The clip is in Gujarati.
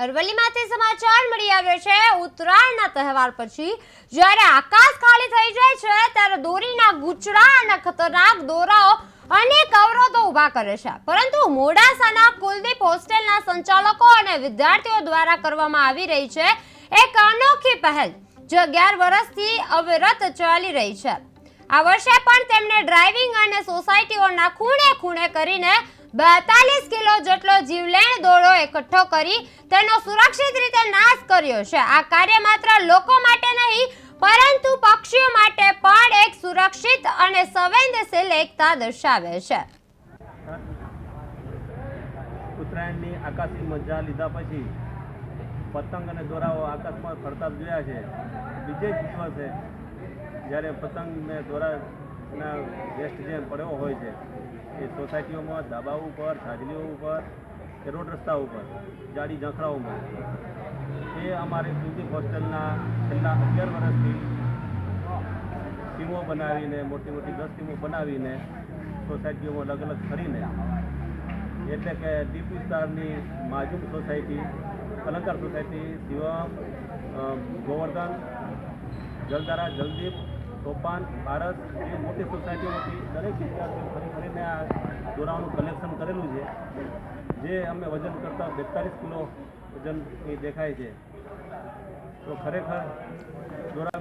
અરવલ્લીમાંથી સમાચાર મળી આવ્યો છે। ઉત્તરાયણના તહેવાર પછી જ્યારે આકાશ ખાલી થઈ જાય છે ત્યારે દોરીના ગૂંચળા અને ખતરનાક દોરાઓ અનેક અવરોધો ઊભા કરે છે, પરંતુ મોડાસાના કુલદીપ હોસ્ટેલના સંચાલકો અને વિદ્યાર્થીઓ દ્વારા કરવામાં આવી રહી છે એક અનોખી પહેલ, જે 11 વર્ષથી અવિરત ચાલી રહી છે। આ વર્ષે પણ તેમણે ડ્રાઇવિંગ અને સોસાયટીઓના ખૂણે ખૂણે કરીને 42 કિલો જેટલો જીવલેણ દોરો એકઠો કરી તેનો સુરક્ષિત રીતે નાશ કર્યો છે। આ કાર્ય માત્ર લોકો માટે નહીં, પરંતુ પક્ષીઓ માટે પણ એક સુરક્ષિત અને સંવેદનશીલ એકતા દર્શાવે છે। ઉત્તરાયણની આકાશી મજા લીધા પછી પતંગ અને દોરાઓ આકાશમાં ફરતા જોયા છે। બીજે જ દિવસે જ્યારે પતંગ ને દોરાના વેસ્ટ જે પડ્યો હોય છે એ સોસાયટીઓમાં, ધાબા ઉપર, છાજલીઓ ઉપર કે રોડ રસ્તા ઉપર, જાડી ઝાંખરાઓમાં, એ અમારી કુલદીપ હોસ્ટેલના છેલ્લા 11 વર્ષથી ટીમો બનાવીને, મોટી મોટી 10 ટીમો બનાવીને સોસાયટીઓમાં અલગ અલગ ફરીને, એટલે કે દીપ વિસ્તારની માજુમ સોસાયટી, અલંકાર સોસાયટી, શિવમ, ગોવર્ધન, જલધારા, જલદીપ, સોપાન, ભારત, એ મોટી સોસાયટીઓમાંથી દરેક વિદ્યાર્થીઓ ફરી ફરીને આ દોરાઓનું કલેક્શન કરેલું છે, જે અમે વજન કરતાં 42 કિલો વજન એ દેખાય છે। તો ખરેખર દોરા